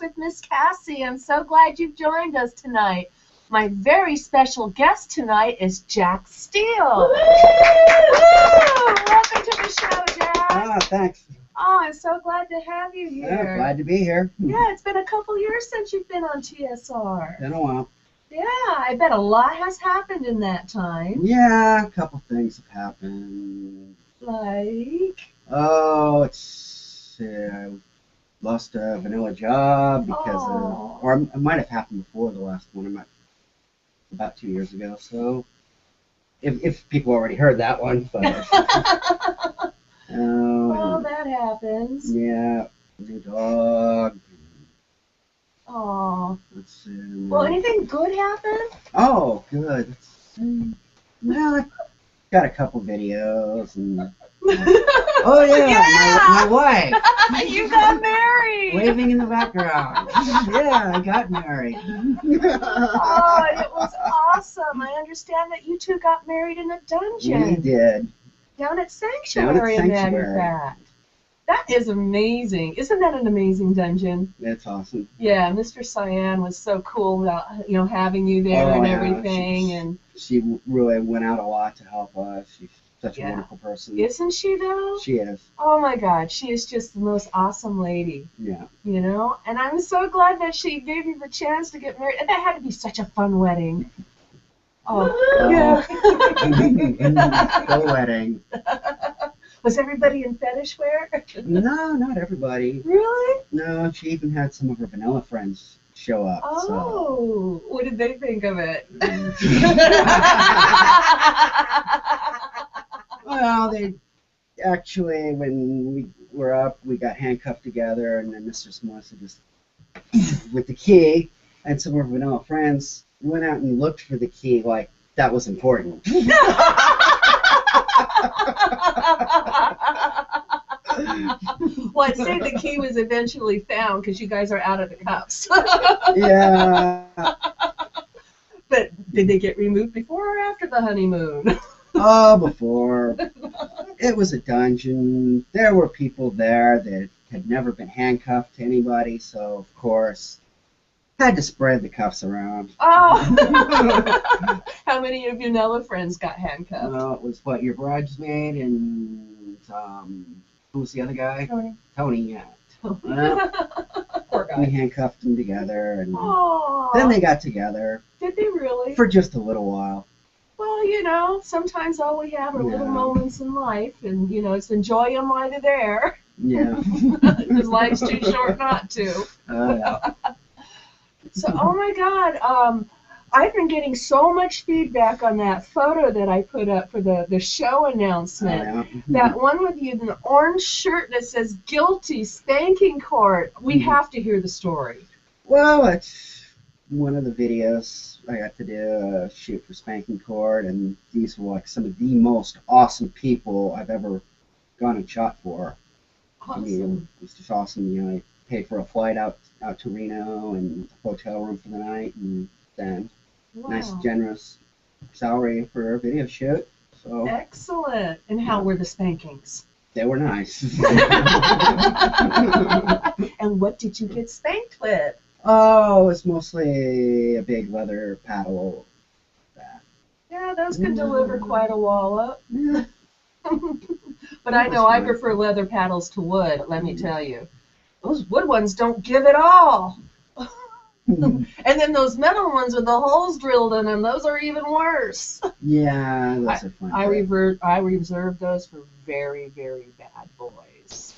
With Miss Cassie. I'm so glad you've joined us tonight. My very special guest tonight is Jack Steele. Woo! Welcome to the show, Jack. Ah, thanks. Oh, I'm so glad to have you here. Yeah, glad to be here. Yeah, it's been a couple years since you've been on TSR. Been a while. Yeah, I bet a lot has happened in that time. Yeah, a couple things have happened. Like? Oh, I lost a vanilla job because or it might have happened before the last one. About 2 years ago. So, if people already heard that one, but well, that happens. Yeah, new dog. Oh. Let's see. Well, anything good happen? Oh, good. Well, I got a couple videos and. Oh yeah, my wife. You got married. Waving in the background. Yeah, I got married. Oh, and it was awesome. I understand that you two got married in a dungeon. We did. Down at Sanctuary, matter of fact. That is amazing. Isn't that an amazing dungeon? That's awesome. Yeah, Mr. Cyan was so cool about having you there and everything. She really went out a lot to help us. She's such a wonderful person. Isn't she, though? She is. Oh, my God. She is just the most awesome lady. Yeah. And I'm so glad that she gave you the chance to get married. And that had to be such a fun wedding. Oh, yeah. The wedding. Was everybody in fetish wear? No, not everybody. Really? No, she even had some of her vanilla friends show up. Oh, what did they think of it? Well, they actually, when we were up, we got handcuffed together, and then Mr. Melissa just, with the key, and some of her vanilla friends went out and looked for the key like that was important. Well, I'd say the key was eventually found because you guys are out of the cuffs. Yeah. But did they get removed before or after the honeymoon? Oh, before. It was a dungeon. There were people there that had never been handcuffed to anybody, so of course had to spread the cuffs around. Oh! How many of your vanilla friends got handcuffed? Well, it was your bridesmaid and who was the other guy? Tony, yeah. Poor guy. We handcuffed them together, and Aww. Then they got together. Did they really? For just a little while. Well, sometimes all we have are little moments in life, and, it's enjoy them while they're there. Yeah. Because life's too short not to. Yeah. So, oh my God, I've been getting so much feedback on that photo that I put up for the show announcement. Yeah. That one with you in the orange shirt that says guilty, spanking court. We have to hear the story. Well, it's one of the videos I got to do a shoot for Spanking Court, and these were some of the most awesome people I've ever gone and shot for. Awesome. I mean, it was just awesome. I paid for a flight out to Reno and a hotel room for the night, and then nice generous salary for a video shoot. So excellent. And how were the spankings? They were nice. And what did you get spanked with? Oh, it was mostly a big leather paddle. Yeah, those could deliver quite a wallop. Yeah. But I know I prefer leather paddles to wood, let me tell you. Those wood ones don't give it all. And then those metal ones with the holes drilled in them, those are even worse. Yeah, those are fun. I reserve those for very, very bad boys.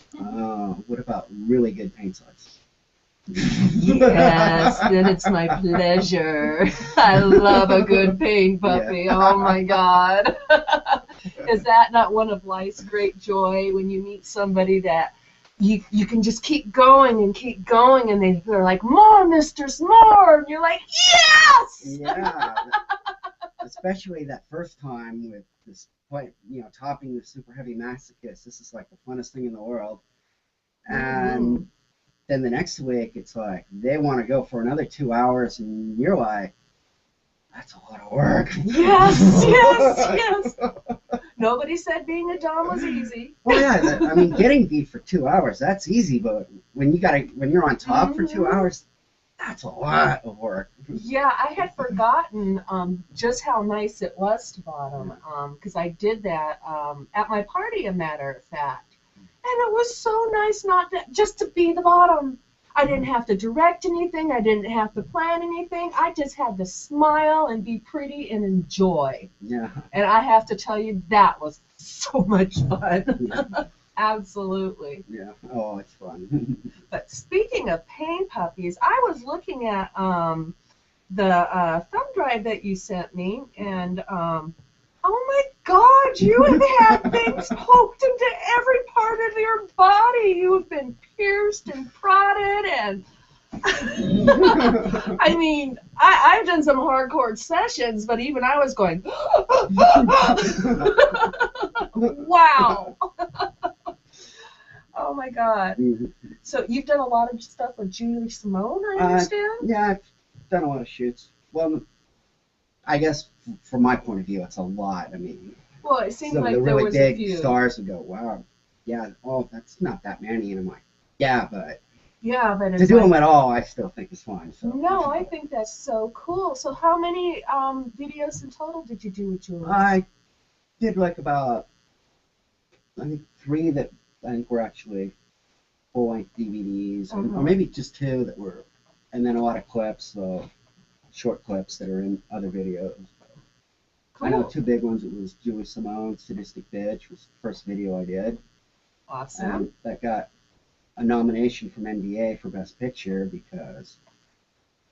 What about really good paint slots? Yes, then it's my pleasure. I love a good paint puppy. Yeah. Oh my God. Is that not one of life's great joy when you meet somebody that you can just keep going, and they're like, more, mistress, more, and you're like, yes! Yeah, especially that first time with this, topping the super heavy masochist. This is like the funnest thing in the world. And then the next week, it's like they want to go for another 2 hours, and you're like, that's a lot of work. Yes, yes, yes. Nobody said being a dom was easy. Well, yeah, I mean, getting beat for 2 hours, that's easy, but when you're on top for 2 hours, that's a lot of work. Yeah, I had forgotten just how nice it was to bottom, because I did that at my party, a matter of fact. And it was so nice just to be the bottom. I didn't have to direct anything. I didn't have to plan anything. I just had to smile and be pretty and enjoy. Yeah. And I have to tell you, that was so much fun. Yeah. Absolutely. Yeah. Oh, it's fun. But speaking of pain puppies, I was looking at the thumb drive that you sent me, and oh my God, you have had things poked into every part of your body. You have been pierced and prodded, and I mean, I've done some hardcore sessions, but even I was going, wow. Oh my God. So you've done a lot of stuff with Julie Simone, I understand? Yeah, I've done a lot of shoots. Well, I guess from my point of view, it's a lot. I mean, well, it seems some like of the there really was a big few. stars would go, wow, yeah, oh, that's not that many. And I'm like, yeah, but it's to do them at all, I still think is fun. So. No, I think that's so cool. So how many videos in total did you do with Julie? I did like about, I think 3 that I think were actually full-length DVDs, or maybe just 2 that were, and then a lot of clips, short clips that are in other videos. Cool. I know 2 big ones. It was Julie Simone, Sadistic Bitch, was the first video I did. Awesome. And that got a nomination from NBA for Best Picture because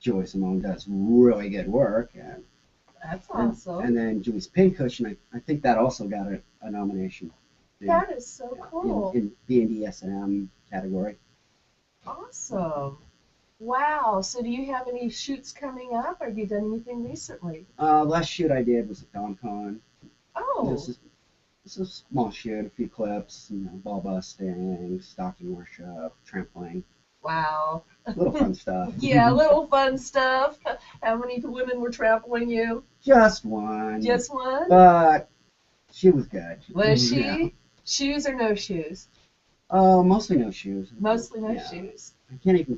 Julie Simone does really good work. And that's awesome. And then Julie's Pincushion, I think that also got a nomination. That is so cool. In BDSM category. Awesome. Wow. So do you have any shoots coming up? Or have you done anything recently? Last shoot I did was at DomCon. Oh. This is a small shoot, a few clips, ball busting, stocking worship, trampling. Wow. Little fun stuff. Yeah, little fun stuff. How many women were trampling you? Just one. Just one? But she was good. Was she? Yeah. Shoes or no shoes? Mostly no shoes. Mostly no shoes.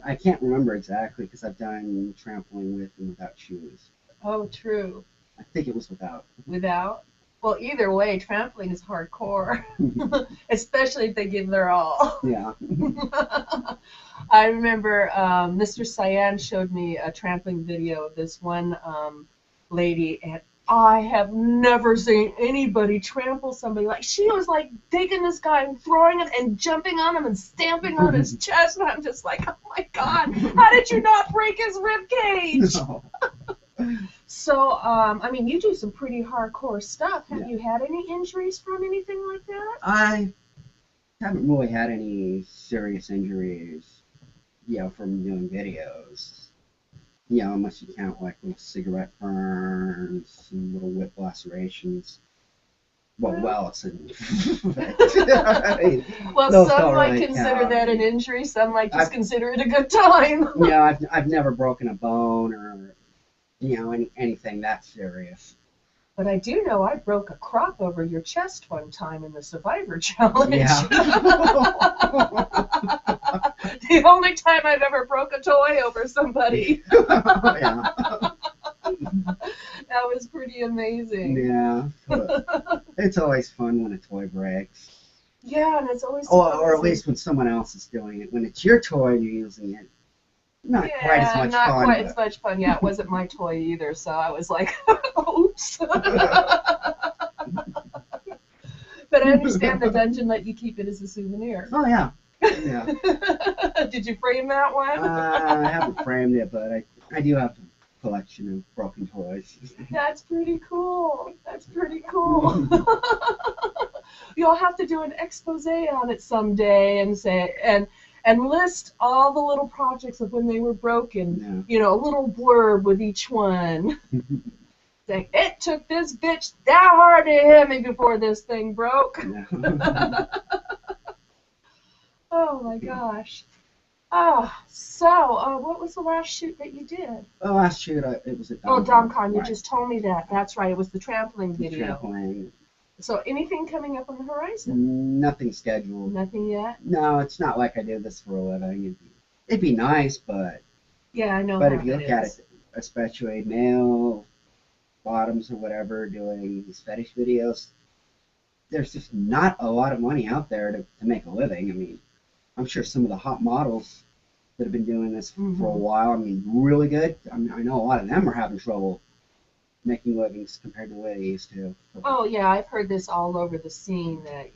I can't remember exactly because I've done trampling with and without shoes. Oh, true. I think it was without. Without? Well, either way, trampling is hardcore, especially if they give their all. Yeah. I remember Mr. Cyan showed me a trampling video of this one lady, and I have never seen anybody trample somebody. Like, she was like digging this guy and throwing him and jumping on him and stamping on his chest, and I'm just like, oh my God, how did you not break his rib cage? No. So, I mean, you do some pretty hardcore stuff. Have you had any injuries from anything like that? I haven't really had any serious injuries, from doing videos. Unless you count like little cigarette burns and little whip lacerations. Welts and. Well, some might consider that an injury. Some might just consider it a good time. I've never broken a bone or anything that serious. But I do know I broke a crop over your chest one time in the Survivor Challenge. Yeah. The only time I've ever broke a toy over somebody. Yeah. That was pretty amazing. Yeah. It's always fun when a toy breaks. Yeah, and it's always or at least when someone else is doing it. When it's your toy and you're using it, not quite as much fun. Not quite as much fun. Yeah, it wasn't my toy either, so I was like, oops. But I understand the dungeon let you keep it as a souvenir. Oh, yeah. Yeah. Did you frame that one? I haven't framed it, but I do have a collection of broken toys. That's pretty cool. That's pretty cool. You'll have to do an expose on it someday and say and list all the little projects of when they were broken. Yeah. A little blurb with each one. Saying, it took this bitch that hard to hit me before this thing broke. Yeah. Oh my gosh. So what was the last shoot that you did? The last shoot, it was at DomCon. You right. just told me that. That's right. It was the trampling video. Trampoline. So anything coming up on the horizon? Nothing scheduled. Nothing yet? No, it's not like I do this for a living. It'd be nice, but Yeah, I know. but how if you that look at is. it, especially male bottoms or whatever doing these fetish videos, there's just not a lot of money out there to make a living. I mean, I'm sure some of the hot models that have been doing this for a while, I mean, really good. I mean, I know a lot of them are having trouble making livings compared to the way they used to. Oh, yeah, I've heard this all over the scene that,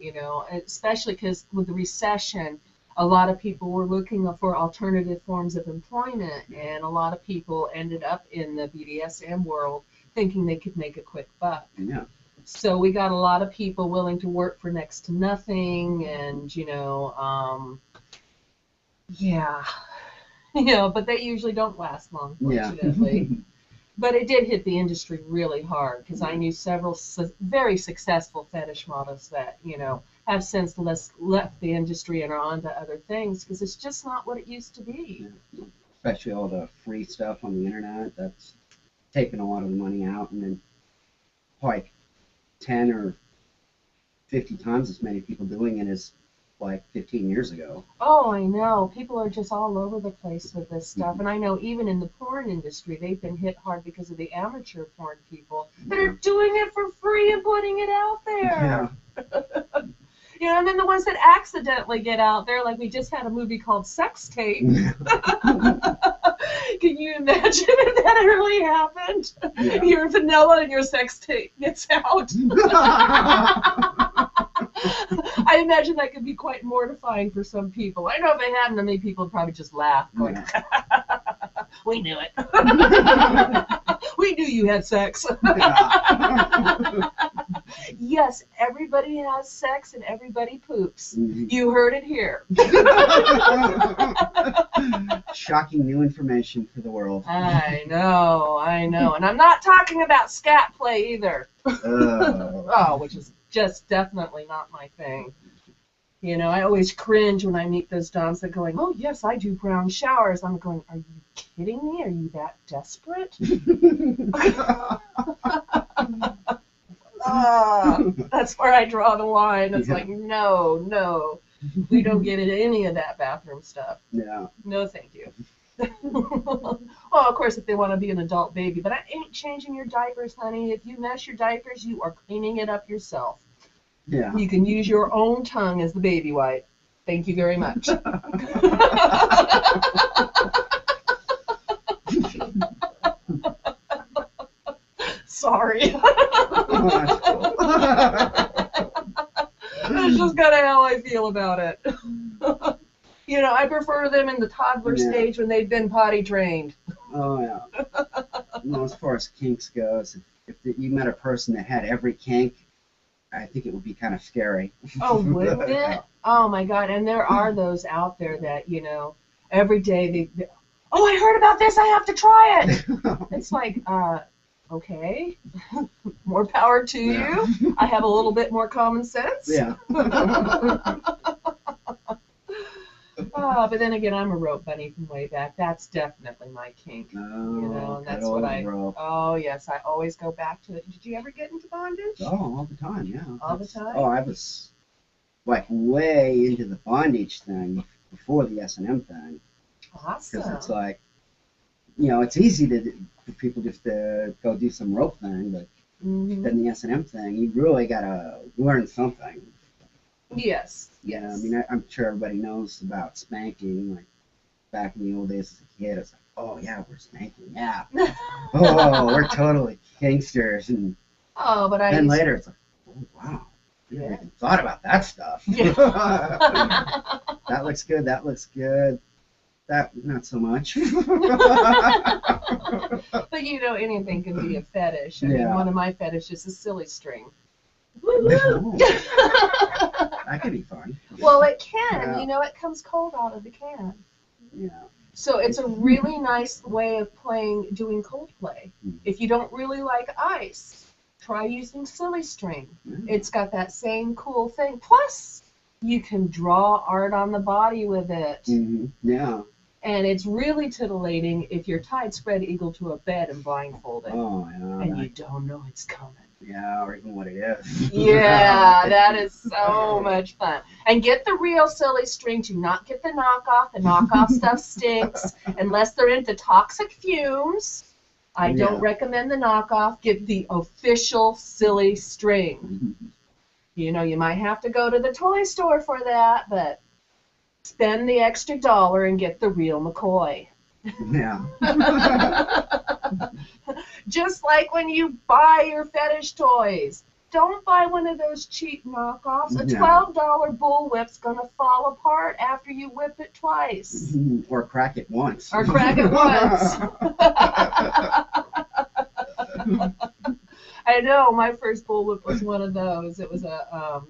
especially because with the recession, a lot of people were looking for alternative forms of employment, and a lot of people ended up in the BDSM world thinking they could make a quick buck. Yeah. So we got a lot of people willing to work for next to nothing, and, yeah. But they usually don't last long, fortunately. Yeah. But it did hit the industry really hard because I knew several very successful fetish models that, have since left the industry and are on to other things because it's just not what it used to be. Yeah. Especially all the free stuff on the internet, that's taking a lot of the money out, and then like 10 or 50 times as many people doing it as like 15 years ago. Oh, I know. People are just all over the place with this stuff. And I know even in the porn industry, they've been hit hard because of the amateur porn people that are doing it for free and putting it out there. Yeah. And then the ones that accidentally get out there, like we just had a movie called Sex Tape. Can you imagine if that really happened? Yeah. Your vanilla and your sex tape gets out. I imagine that could be quite mortifying for some people. I know if it happened to me, people would probably just laugh. Going, we knew it. We knew you had sex. Yes, everybody has sex and everybody poops. You heard it here. Shocking new information for the world. I know. And I'm not talking about scat play either. Which is just definitely not my thing. I always cringe when I meet those doms that are going, oh, yes, I do brown showers. I'm going, are you kidding me? Are you that desperate? That's where I draw the line. It's like, no, we don't get into any of that bathroom stuff. Yeah. No, thank you. Well, of course, if they want to be an adult baby, but I ain't changing your diapers, honey. If you mess your diapers, you are cleaning it up yourself. Yeah. You can use your own tongue as the baby wipe. Thank you very much. Sorry. That's just kind of how I feel about it. I prefer them in the toddler stage when they've been potty trained. Oh, yeah. As far as kinks goes, if you met a person that had every kink, I think it would be kind of scary. Oh, wouldn't it? Oh, my God. And there are those out there that, every day they oh, I heard about this. I have to try it. It's like, okay, more power to you. I have a little bit more common sense. Yeah. But then again, I'm a rope bunny from way back. That's definitely my kink. And that's what rope. Oh, yes, I always go back to it. Did you ever get into bondage? Oh, all the time, yeah. All the time? Oh, I was like way into the bondage thing before the S&M thing. Awesome. Because it's like, it's easy for people just to go do some rope thing, but then the S&M thing, you really got to learn something. Yes. Yeah, I mean, I'm sure everybody knows about spanking. Like, back in the old days as a kid, it's like, oh, yeah, we're spanking, yeah. Oh, we're totally gangsters. And then later, it's like, oh, wow. I never even thought about that stuff. Yeah. That looks good, that looks good. That, not so much. But anything can be a fetish. I mean, one of my fetishes is silly string. Well, it can. Yeah. You know, it comes cold out of the can. Yeah. So it's a really nice way of doing cold play. Mm. If you don't really like ice, try using silly string. It's got that same cool thing. Plus, you can draw art on the body with it. Mm-hmm. Yeah. And it's really titillating if you're tied spread eagle to a bed and blindfolded. Oh, yeah. And you don't know it's coming. Yeah, or even what it is. Yeah, that is so much fun. And get the real silly string. Do not get the knockoff. The knockoff stuff stinks. Unless they're into toxic fumes, I don't recommend the knockoff. Get the official silly string. You know, you might have to go to the toy store for that, but spend the extra $1 and get the real McCoy. Yeah. Just like when you buy your fetish toys. Don't buy one of those cheap knockoffs. A $12 bullwhip's going to fall apart after you whip it twice. Or crack it once. Or crack it once. I know, my first bullwhip was one of those. It was a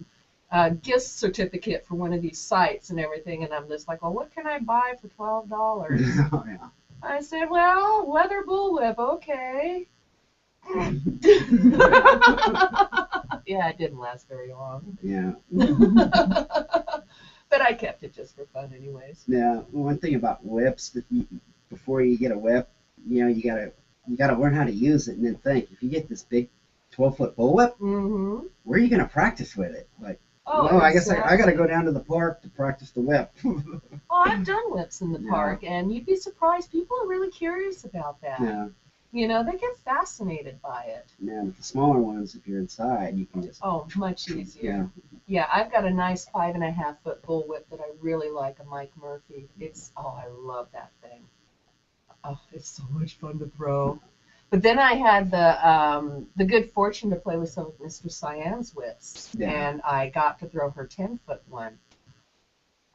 gift certificate for one of these sites and everything, and I'm just like, well, what can I buy for $12? Oh, yeah. I said, well, leather bullwhip, okay. Yeah, it didn't last very long. Yeah. But I kept it just for fun anyways. Yeah. One thing about whips, that before you get a whip, you know, you gotta learn how to use it and then think. If you get this big 12-foot bullwhip, where are you gonna practice with it? Like, I guess I gotta go down to the park to practice the whip. Oh, I've done whips in the park, and you'd be surprised. People are really curious about that. Yeah. You know, they get fascinated by it. Yeah, but the smaller ones, if you're inside, you can just... Oh, much easier. Yeah. Yeah, I've got a nice 5.5-foot bullwhip that I really like, a Mike Murphy. I love that thing. Oh, it's so much fun to throw. But then I had the good fortune to play with some of Mr. Cyan's whips, and I got to throw her 10-foot one.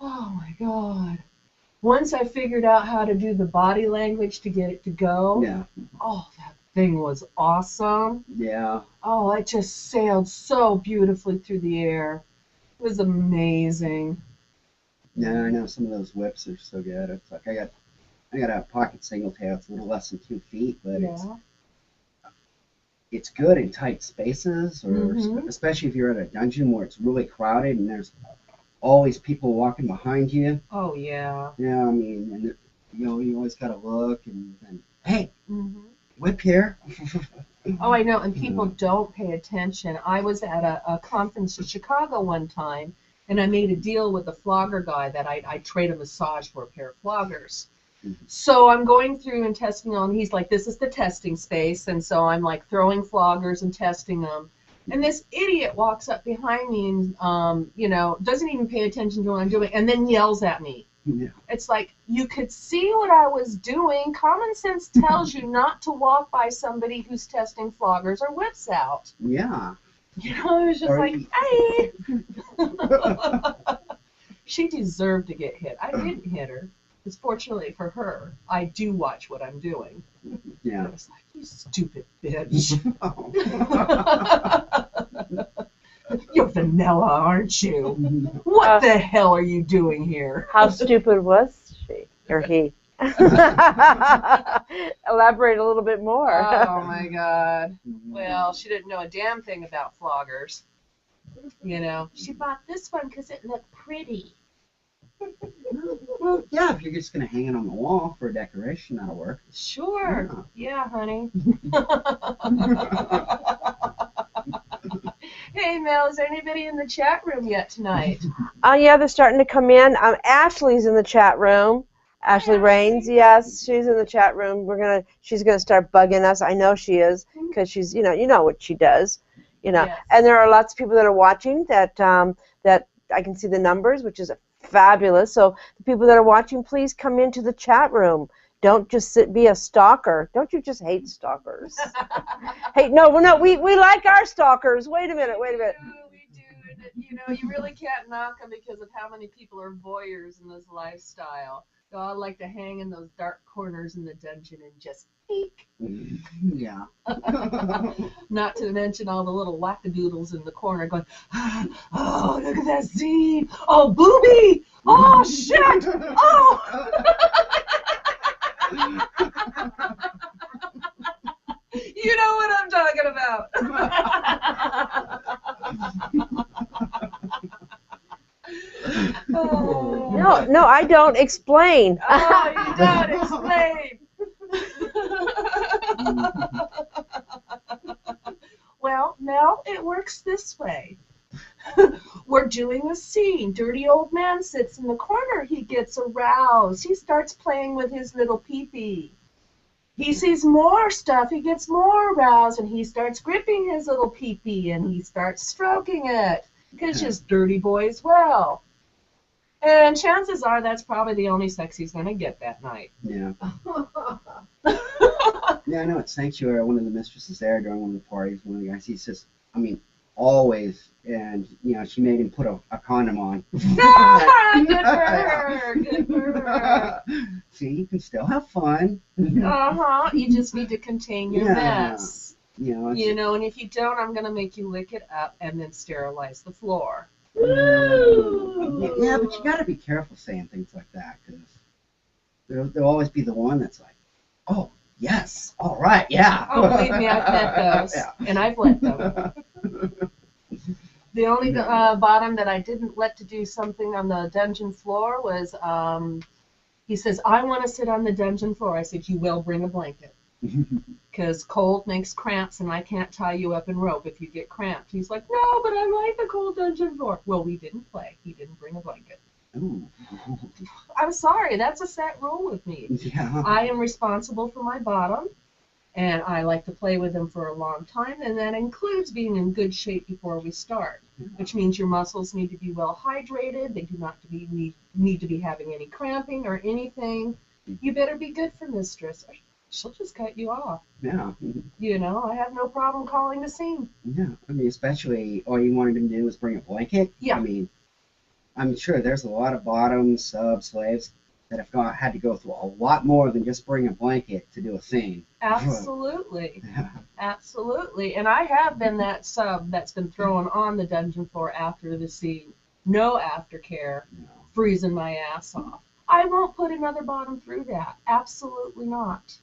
Oh my God. Once I figured out how to do the body language to get it to go, oh, that thing was awesome. Yeah. Oh, it just sailed so beautifully through the air. It was amazing. Yeah, I know some of those whips are so good. It's like I got a pocket single tail. It's a little less than 2 feet, but it's good in tight spaces, or especially if you're at a dungeon where it's really crowded and there's always people walking behind you. Oh, yeah. Yeah, I mean, and you know, you always got to look and hey, whip here. Oh, I know, and people don't pay attention. I was at a conference in Chicago one time, and I made a deal with the flogger guy that I'd trade a massage for a pair of floggers. So I'm going through and testing on. He's like, this is the testing space, and so I'm like throwing floggers and testing them. And this idiot walks up behind me and, you know, doesn't even pay attention to what I'm doing, and then yells at me. Yeah. It's like, you could see what I was doing. Common sense tells you not to walk by somebody who's testing floggers or whips out. Yeah. You know, it was just hey. She deserved to get hit. I didn't hit her. Because fortunately for her, I do watch what I'm doing. Yeah. I was like, you stupid bitch. You're vanilla, aren't you? What the hell are you doing here? How stupid was she? Or he? Elaborate a little bit more. Oh, my God. Well, she didn't know a damn thing about floggers. You know, she bought this one because it looked pretty. Well, yeah, if you're just going to hang it on the wall for decoration, that'll work. Sure. Yeah, honey. Hey, Mel, is there anybody in the chat room yet tonight? Yeah, they're starting to come in. Ashley's in the chat room. Ashley Rains, yes, she's in the chat room. She's gonna start bugging us. I know she is, because she's, you know what she does, you know. Yes. And there are lots of people that are watching that that I can see the numbers, which is fabulous. So the people that are watching, please come into the chat room. Don't just be a stalker. Don't you just hate stalkers? Hey, no, we like our stalkers. Wait a minute. We do. And, you know, you really can't knock them because of how many people are voyeurs in this lifestyle. So I like to hang in those dark corners in the dungeon and just peek. Yeah. Not to mention all the little wackadoodles in the corner going, oh, look at that scene. Oh, booby. Oh, shit. Oh. You know what I'm talking about. Oh. No, I don't. Explain. Oh, you don't explain. Well, Mel, it works this way. We're doing a scene. Dirty old man sits in the corner. He gets aroused. He starts playing with his little pee-pee. He sees more stuff. He gets more aroused, and he starts gripping his little pee-pee, and he starts stroking it. Because he's dirty boy as well. And chances are that's probably the only sex he's going to get that night. Yeah. Yeah, I know at Sanctuary, one of the mistresses there during one of the parties, one of the guys, he says, I mean, always, and, you know, she made him put a condom on. Good for her. Good for her. See, you can still have fun. Uh-huh. You just need to contain your mess. You know, And if you don't, I'm going to make you lick it up and then sterilize the floor. yeah, but you got to be careful saying things like that, because there'll always be the one that's like, oh, yes, all right, yeah. Oh, believe me, I've met those, and I've let them. The only bottom that I didn't let to do something on the dungeon floor was, he says, I want to sit on the dungeon floor. I said, you will bring a blanket. Because cold makes cramps, and I can't tie you up in rope if you get cramped. He's like, no, but I like the cold dungeon floor. Well, we didn't play. He didn't bring a blanket. Ooh. I'm sorry. That's a set rule with me. Yeah. I am responsible for my bottom, and I like to play with them for a long time, and that includes being in good shape before we start, which means your muscles need to be well hydrated. They do not need to be having any cramping or anything. You better be good for mistress, or she'll just cut you off. Yeah. I have no problem calling the scene. Yeah. I mean, especially all you wanted him to do was bring a blanket. Yeah. I mean, I'm sure there's a lot of bottoms, subs, slaves that have had to go through a lot more than just bring a blanket to do a scene. Absolutely. Yeah. Absolutely. And I have been that sub that's been thrown on the dungeon floor after the scene. No aftercare. No. Freezing my ass off. I won't put another bottom through that. Absolutely not.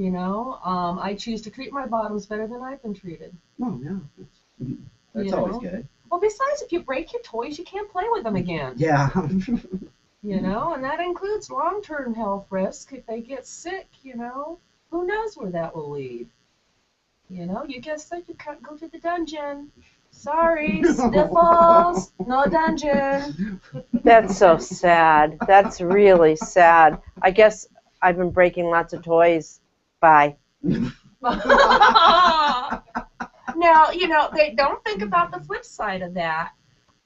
I choose to treat my bottoms better than I've been treated. Oh, yeah. That's always good. Well, besides, if you break your toys, you can't play with them again. Yeah. And that includes long-term health risk. If they get sick, who knows where that will lead. You just said you can't go to the dungeon. Sorry, sniffles, no dungeon. That's so sad. That's really sad. I guess I've been breaking lots of toys. Bye. Now, they don't think about the flip side of that.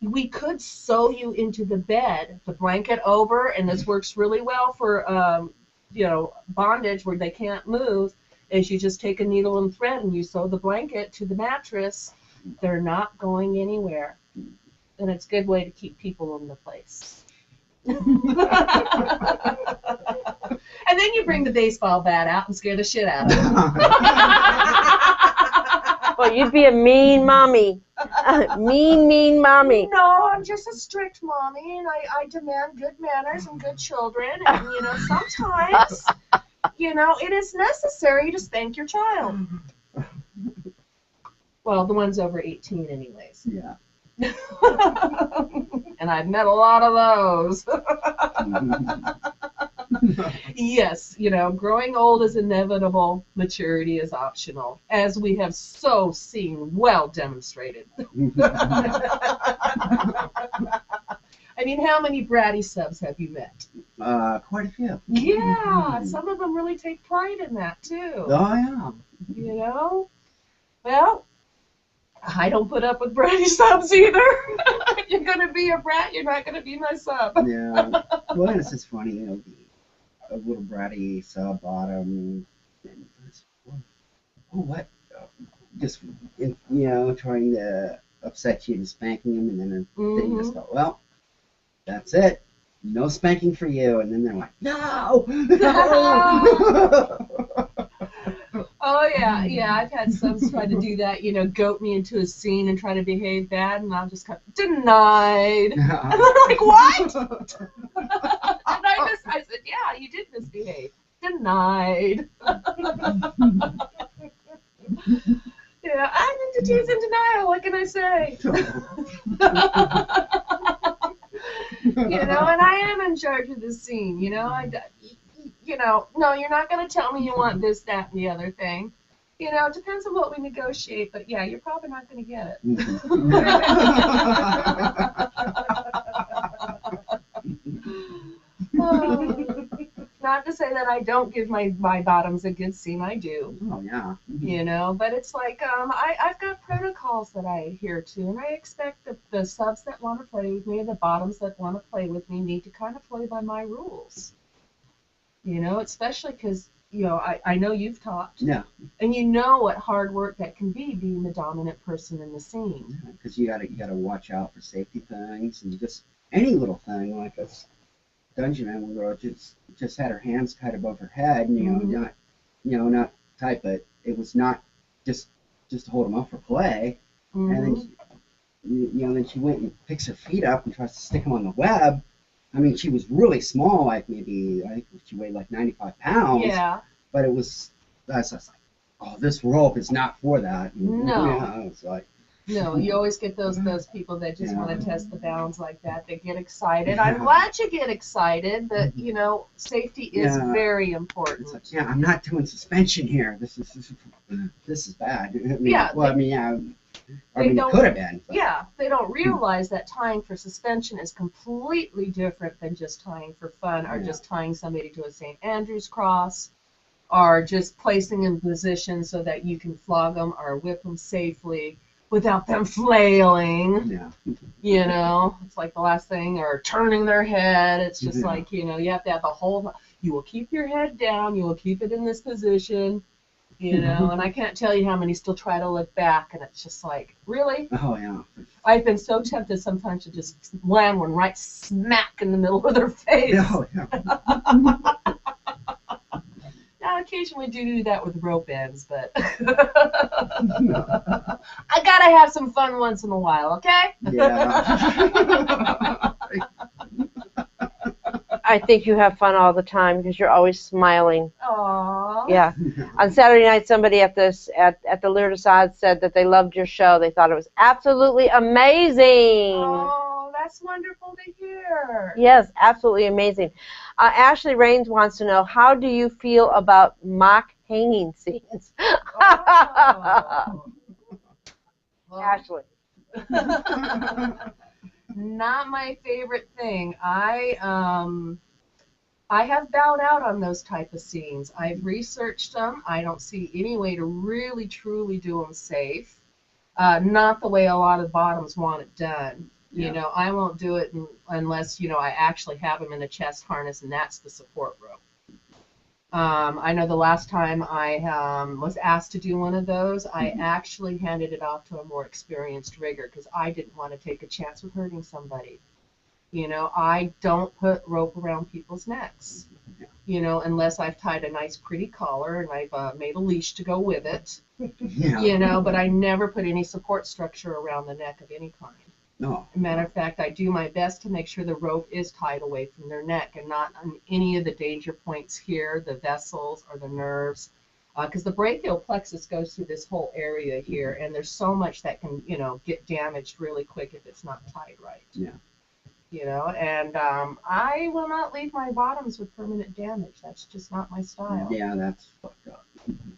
We could sew you into the bed, the blanket over, and this works really well for, bondage where they can't move, is you just take a needle and thread and you sew the blanket to the mattress. They're not going anywhere. And it's a good way to keep people in the place. And then you bring the baseball bat out and scare the shit out of them. Well, you'd be a mean mommy. Mean mommy. No, I'm just a strict mommy, and I demand good manners and good children. And, sometimes, it is necessary to spank your child. Well, the ones over 18 anyways. Yeah. And I've met a lot of those. Yes, growing old is inevitable. Maturity is optional, as we have so seen well demonstrated. I mean, how many bratty subs have you met? Quite a few. Yeah, some of them really take pride in that, too. Oh, yeah. Well, I don't put up with bratty subs either. If you're going to be a brat, you're not going to be my sub. Yeah. Well, and it's just funny, a little bratty sub bottom. And what? Just, trying to upset you and spanking him, and then you just go, well, that's it. no spanking for you. And then they're like, no. Oh, yeah, yeah, I've had some try to do that, goat me into a scene and try to behave bad, and I'll just denied. And they're like, what? And I said, yeah, you did misbehave. Denied. Yeah, I'm into tease and denial, what can I say? And I am in charge of the scene, no, you're not going to tell me you want this, that, and the other thing. It depends on what we negotiate, but yeah, you're probably not going to get it. Not to say that I don't give my bottoms a good scene, I do. Oh, yeah. But it's like, I've got protocols that I adhere to, and I expect the subs that want to play with me, the bottoms that want to play with me, need to kind of play by my rules. Especially because, I know you've taught. Yeah. And you know what hard work that can be, being the dominant person in the scene. Because you gotta watch out for safety things, and just any little thing, like a dungeon man girl just had her hands tied above her head, and not tight, but it was not just to hold them up for play. And then then she went and picks her feet up and tries to stick them on the web. I mean, she was really small, like maybe, I think she weighed like 95 pounds. Yeah. But it was, I was like, oh, this rope is not for that. No. Yeah, it was like, no, you always get those people that just want to test the bounds like that. They get excited. I'm glad you get excited, but, safety is very important. It's like, yeah, I'm not doing suspension here. This is bad. I mean, it could have been. But. Yeah, they don't realize that tying for suspension is completely different than just tying for fun, or just tying somebody to a St. Andrew's cross, or just placing in position so that you can flog them or whip them safely without them flailing. Yeah. It's like the last thing, or turning their head. It's just like, you have to have the whole, you will keep your head down, you will keep it in this position. And I can't tell you how many still try to look back, and it's just like, really? Oh, yeah. I've been so tempted sometimes to just land one right smack in the middle of their face. Oh, yeah. Now, occasionally do that with rope ends, but I gotta have some fun once in a while, okay? Yeah. I think you have fun all the time because you're always smiling. Aww. Yeah. On Saturday night, somebody at the Lear Desaad said that they loved your show. They thought it was absolutely amazing. Oh, that's wonderful to hear. Yes, absolutely amazing. Ashley Raines wants to know, how do you feel about mock hanging scenes? Oh. Well, Ashley. Not my favorite thing. I have bowed out on those type of scenes. I've researched them. I don't see any way to really, truly do them safe. Not the way a lot of bottoms want it done. Yeah. I won't do it unless, I actually have them in a chest harness, and that's the support rope. I know the last time I was asked to do one of those, I actually handed it off to a more experienced rigger because I didn't want to take a chance with hurting somebody. I don't put rope around people's necks, unless I've tied a nice pretty collar and I've made a leash to go with it, but I never put any support structure around the neck of any kind. No. As a matter of fact, I do my best to make sure the rope is tied away from their neck and not on any of the danger points here, the vessels or the nerves, because the brachial plexus goes through this whole area here, and there's so much that can, get damaged really quick if it's not tied right. Yeah. And I will not leave my bottoms with permanent damage. That's just not my style. Yeah, that's fucked up.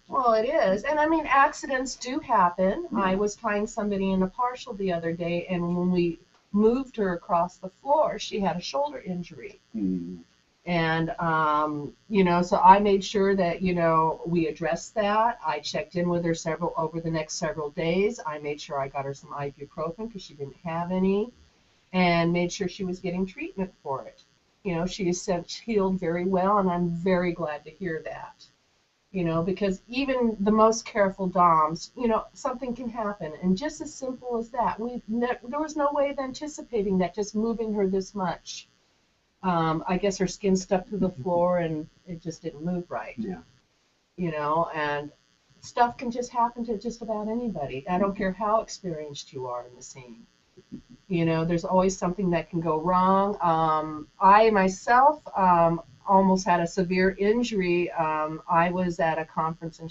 Well, it is. And I mean, accidents do happen. I was tying somebody in a partial the other day, and when we moved her across the floor, she had a shoulder injury. And, so I made sure that, we addressed that. I checked in with her over the next several days. I made sure I got her some ibuprofen because she didn't have any, and made sure she was getting treatment for it. She has since healed very well, and I'm very glad to hear that. Because even the most careful doms, something can happen. And just as simple as that, there was no way of anticipating that just moving her this much. I guess her skin stuck to the floor and it just didn't move right. Yeah. You know, and stuff can just happen to just about anybody. I don't care how experienced you are in the scene. You know, there's always something that can go wrong. I myself almost had a severe injury. I was at a conference in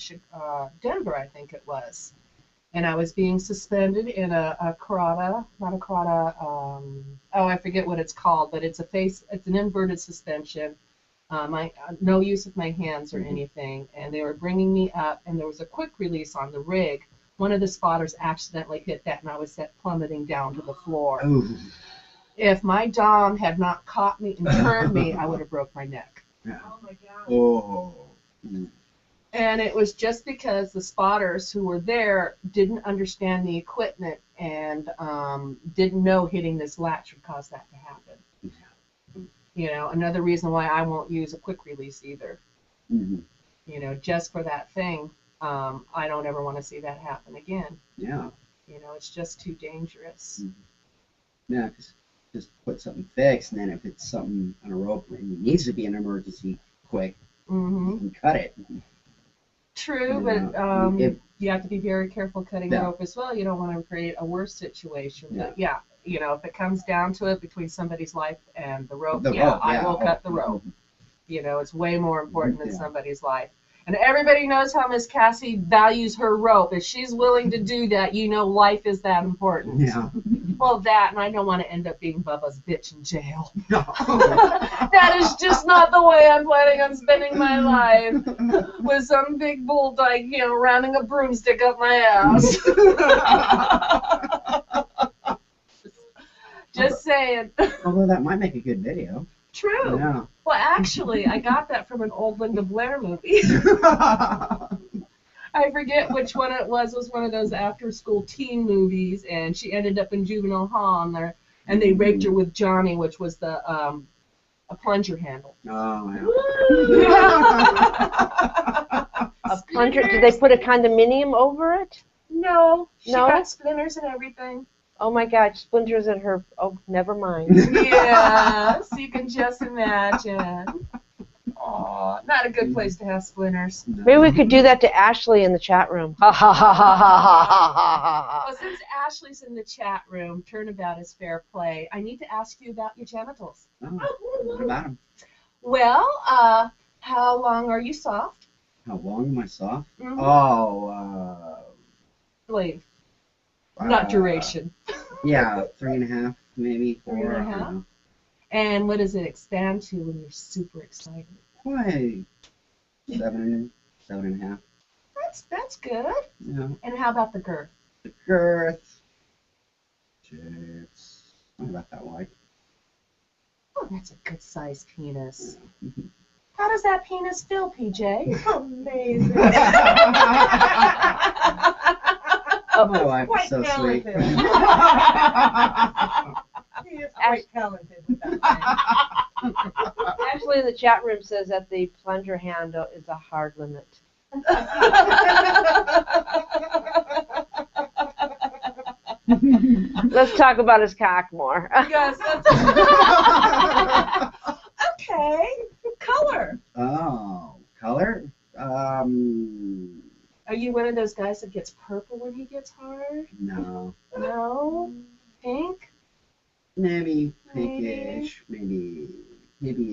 Denver, I think it was, and I was being suspended in a karate, not a karate, I forget what it's called, but it's an inverted suspension. No use of my hands or anything, and they were bringing me up, and there was a quick release on the rig. One of the spotters accidentally hit that, and I was plummeting down to the floor. Ooh. If my dom had not caught me and turned me, I would have broke my neck. Yeah. Oh my God. Oh. Mm. And it was just because the spotters who were there didn't understand the equipment and didn't know hitting this latch would cause that to happen. Yeah. You know, another reason why I won't use a quick release either. Mm-hmm. You know, just for that thing. I don't ever want to see that happen again. Yeah. You know, it's just too dangerous. Mm-hmm. Yeah, just put something fixed, and then if it's something on a rope and it needs to be an emergency quick, you can cut it. True, but you have to be very careful cutting rope as well. You don't want to create a worse situation. Yeah. But yeah, you know, if it comes down to it between somebody's life and the rope, rope, I will cut the rope. You know, it's way more important than somebody's life. And everybody knows how Miss Cassie values her rope. If she's willing to do that, you know life is that important. Yeah. Well, that, and I don't want to end up being Bubba's bitch in jail. No. That is just not the way I'm planning on spending my life. With some big bull dyke, you know, rounding a broomstick up my ass. Just saying. Although that might make a good video. True. Yeah. Well, actually, I got that from an old Linda Blair movie. I forget which one it was. It was one of those after-school teen movies, and she ended up in juvenile hall, and they raped her with Johnny, which was a plunger handle. Oh, yeah. A plunger? Did they put a condominium over it? No. She No? got splinters and everything. Oh my God, splinters in her. Oh, never mind. Yeah, so you can just imagine. Aw, not a good place to have splinters. Maybe we could do that to Ashley in the chat room. Ha ha ha ha ha ha ha. Well, since Ashley's in the chat room, turnabout is fair play. I need to ask you about your genitals. Oh, what about them? Well, how long are you soft? How long am I soft? Mm-hmm. Oh, Length. Not duration. Yeah, 3.5, maybe 4. 3.5? And what does it expand to when you're super excited? Why? 7.5. That's good. Yeah. And how about the girth? The girth. It's not about that wide. Oh, that's a good sized penis. How does that penis feel, PJ? Amazing. My wife is so sweet. He is quite talented with that thing. Actually, the chat room says that the plunger handle is a hard limit. Let's talk about his cock more. Yes. Okay. Color. Oh, color? Are you one of those guys that gets purple when he gets hard? No. No? Pink? Maybe pinkish. Maybe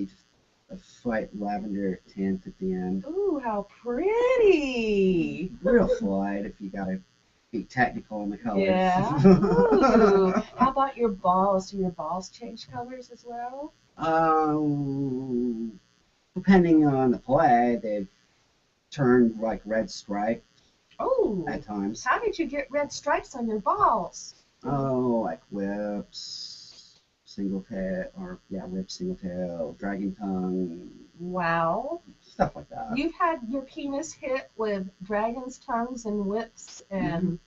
just a slight lavender tint at the end. Ooh, how pretty! Real slight if you gotta be technical in the colors. Yeah. Ooh. How about your balls? Do your balls change colors as well? Depending on the play, they've turned like red stripe Oh. at times. How did you get red stripes on your balls? Oh, like whips, single tail, whip, single tail, dragon tongue, Wow. stuff like that. You've had your penis hit with dragon's tongues and whips and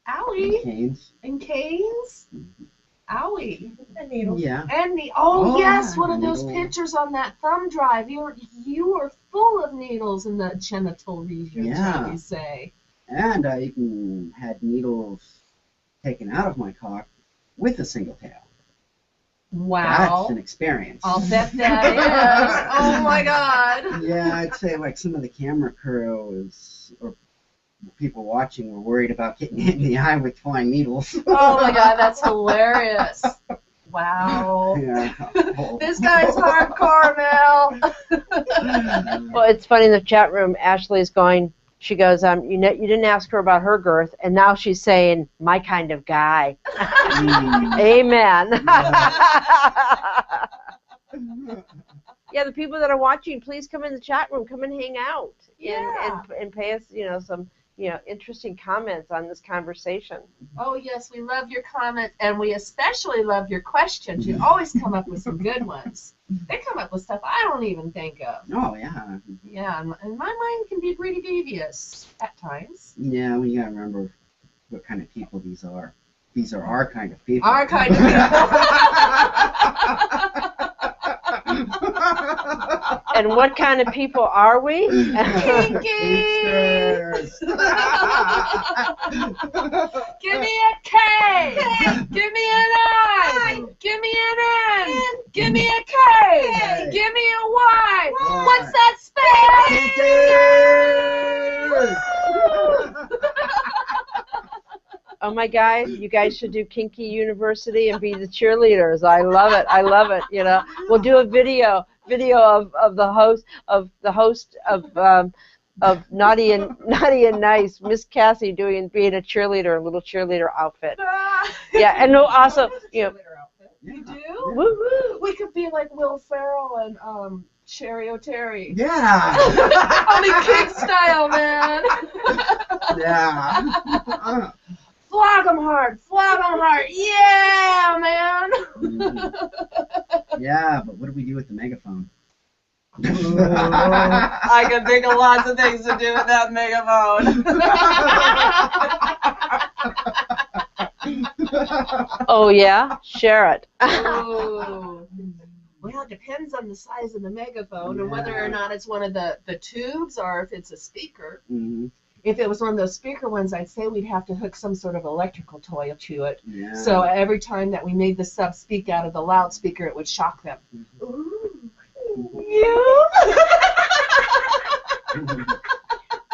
owie Canes. and canes. Owie. And needles. Yeah. And Oh, yes, yeah, one of those needle. pictures on that thumb drive. You were full of needles in the genital region, shall we say. And I even had needles taken out of my cock with a single tail. Wow. That's an experience. I'll bet that is. Oh my God. Yeah, I'd say like some of the camera crew or people watching were worried about getting hit in the eye with flying needles. Oh my God, that's hilarious. Wow. Yeah. This guy's hardcore, Mel. Well, it's funny in the chat room. Ashley's going. She goes, you didn't ask her about her girth, and now she's saying, my kind of guy. Amen. Yeah, the people that are watching, please come in the chat room. Come and hang out and pay us, some, interesting comments on this conversation. Oh, yes, we love your comments, and we especially love your questions. You always come up with some good ones. They come up with stuff I don't even think of. Oh, yeah. Yeah, and my mind can be pretty devious at times. Yeah, we got to remember what kind of people these are. These are our kind of people. Our kind of people. And what kind of people are we? Kinkies! Give me a K! Give me an I! Give me an N! Give me a K! Give me a Y! What's that spell? Oh my God, you guys should do Kinky University and be the cheerleaders. I love it. I love it. We'll do a video of the host of Naughty and Nice, Miss Cassie being a cheerleader, a little cheerleader outfit. Yeah, and also You do? woo-woo. We could be like Will Ferrell and Sherry O'Terry. Yeah. Only kid style, man. Yeah. Flog 'em hard, yeah, man. Yeah, but what do we do with the megaphone? I can think of lots of things to do with that megaphone. Oh yeah, share it. Ooh. Well, it depends on the size of the megaphone and whether or not it's one of the tubes or if it's a speaker. Mm-hmm. If it was one of those speaker ones, I'd say we'd have to hook some sort of electrical toy to it. Yeah. So every time that we made the sub speak out of the loudspeaker, it would shock them. Mm-hmm. Ooh.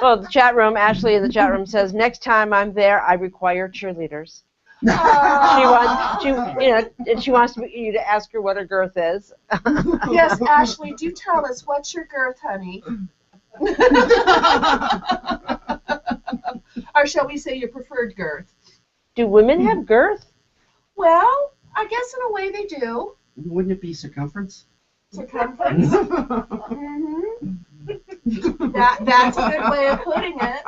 Well, the chat room, Ashley in the chat room says, next time I'm there, I require cheerleaders. She wants you to ask her what her girth is. Yes, Ashley, do tell us, what's your girth, honey? Or shall we say your preferred girth? Do women have girth? Well, I guess in a way they do. Wouldn't it be circumference? Circumference. Mm-hmm. That's a good way of putting it.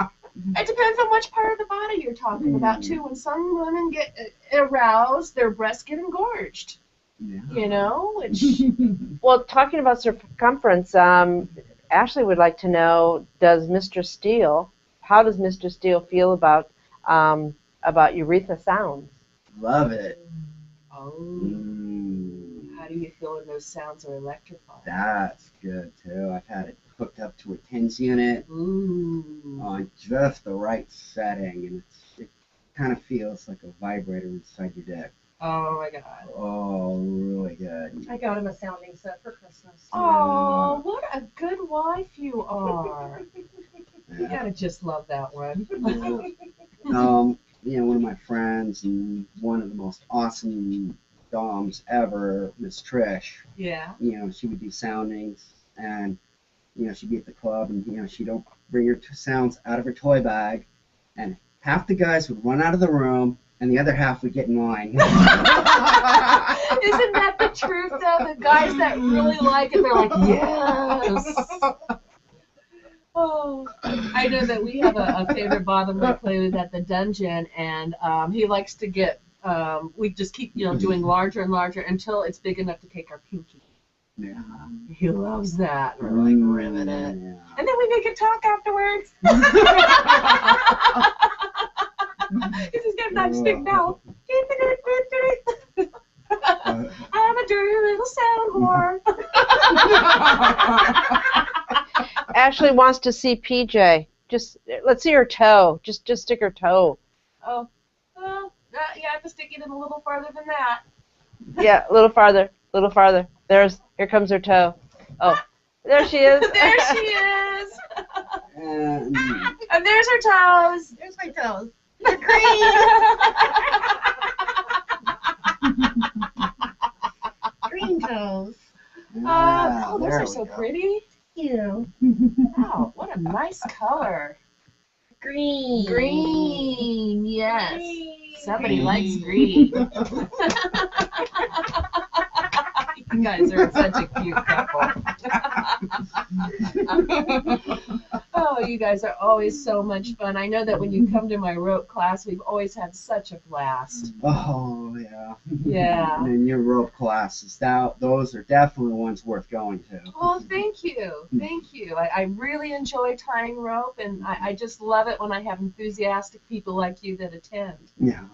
It depends on which part of the body you're talking about, too. When some women get aroused, their breasts get engorged. Yeah. Which... Well, talking about circumference, Ashley would like to know, how does Mr. Steele feel about urethra sounds? Love it. Oh. Mm. How do you feel when those sounds are electrifying? That's good, too. I've had it hooked up to a TENS unit. Ooh. On just the right setting, and it kind of feels like a vibrator inside your dick. Oh my God. Oh, really good. I got him a sounding set for Christmas. Oh, what a good wife you are. You Yeah. gotta just love that one. One of my friends and one of the most awesome doms ever, Miss Trish. Yeah. She would do soundings, and she'd be at the club, and she'd bring her sounds out of her toy bag, and half the guys would run out of the room, and the other half would get in line. Isn't that the truth, though? The guys that really like it, they're like, yes. Oh, I know that we have a favorite bottom we play with at the dungeon, and he likes to get, we just keep, doing larger and larger until it's big enough to take our pinky. Yeah. He loves that. We're like ribbing it. Yeah. And then we make it talk afterwards. He's got a nice big mouth. I'm a dirty little sound whore. Ashley wants to see PJ. Let's see her toe. Just stick her toe. Oh, well, you have to stick it in a little farther than that. Yeah, a little farther. A little farther. Here comes her toe. Oh, there she is. There she is. And And there's her toes. There's my toes. They're green. Green toes. Oh, those there are we so go. pretty. You. Wow, what a nice color. Green. Green, yes. Green. Somebody likes green. You guys are such a cute couple. Oh, you guys are always so much fun. I know that when you come to my rope class, we've always had such a blast. Oh, yeah. Yeah. And your rope classes, those are definitely ones worth going to. Oh, thank you. Thank you. I really enjoy tying rope, and I just love it when I have enthusiastic people like you that attend. Yeah.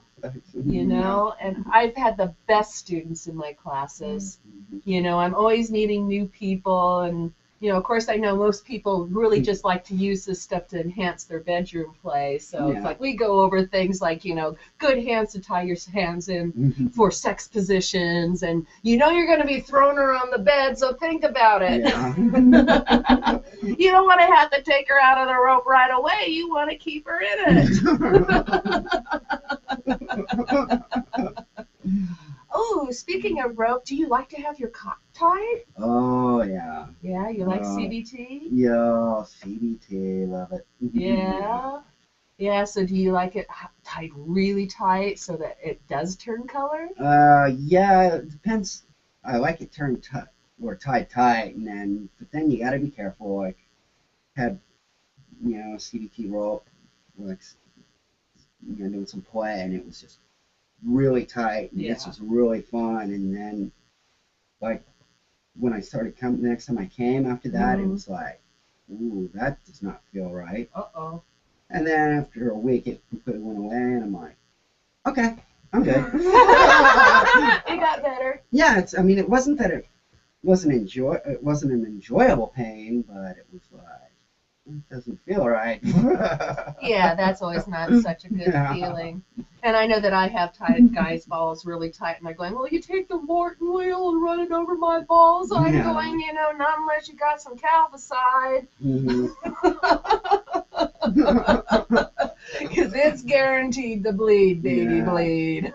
You know, and I've had the best students in my classes. You know, I'm always meeting new people, and you know, of course, I know most people really just like to use this stuff to enhance their bedroom play. So it's like we go over things like, you know, good hands to tie your hands in for sex positions, and you know you're going to be throwing her on the bed, so think about it. Yeah. You don't want to have to take her out of the rope right away. You want to keep her in it. Oh, speaking of rope, do you like to have your cock tied? Oh, yeah. Yeah, you like CBT? Yeah, CBT, love it. Yeah. Yeah, so do you like it tied really tight so that it does turn color? Yeah, it depends. I like it turned tied tight, but then you gotta be careful. Like, had, you know, CBT rope, like, you know, doing some play, and it was just really tight, and this was really fun, and then, like, when I started coming, the next time I came after that, it was like, ooh, that does not feel right. Uh-oh. And then after a week, it completely went away, and I'm like, okay, I'm good. It got better. Yeah, I mean, it wasn't that it wasn't an enjoyable pain, but it was like, it doesn't feel right. Yeah, that's always not such a good feeling. And I know that I have tied guys' balls really tight, and they're going, well, you take the Morton wheel and run it over my balls. I'm going, you know, not unless you got some calcicide. Because it's guaranteed to bleed, baby, bleed.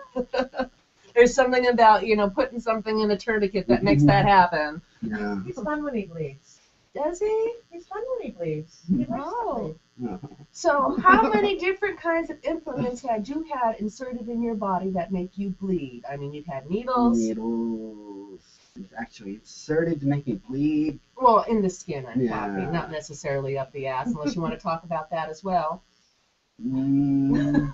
There's something about, you know, putting something in a tourniquet that makes that happen. Yeah. He's fun when he bleeds. Does he? He's fun when he bleeds. He likes to bleed. So how many different kinds of implements had you had inserted in your body that make you bleed? I mean, you've had needles. Needles. Actually inserted to make me bleed. Well, in the skin, I'm talking, not necessarily up the ass, unless you want to talk about that as well. Never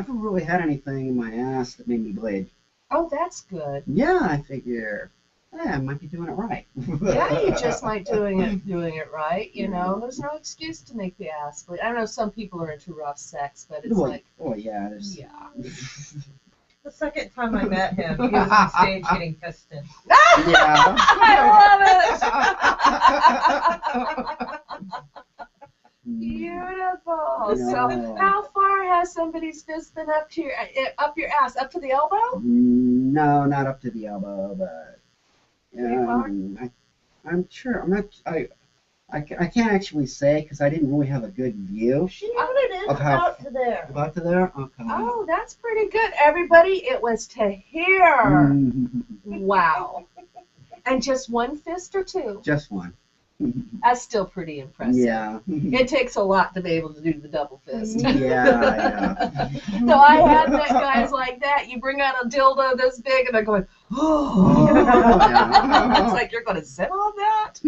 really had anything in my ass that made me bleed. Oh, that's good. Yeah, I figure, I might be doing it right. Yeah, you just might doing it right. You know, there's no excuse to make the ass bleed. I know some people are into rough sex, but it's yeah. The second time I met him, he was on stage getting fisted. Yeah. I love it. Beautiful. Yeah. So, how far has somebody's fist been up your ass? Up to the elbow? No, not up to the elbow, but I'm sure. I can't actually say because I didn't really have a good view. She noted it about to there. About to there? Okay. Oh, that's pretty good. Everybody, it was to here. Wow. And just one fist or two? Just one. That's still pretty impressive. Yeah. It takes a lot to be able to do the double fist. Yeah. So I had met guys like that. You bring out a dildo this big, and they're going, oh. It's like, you're going to sit on that?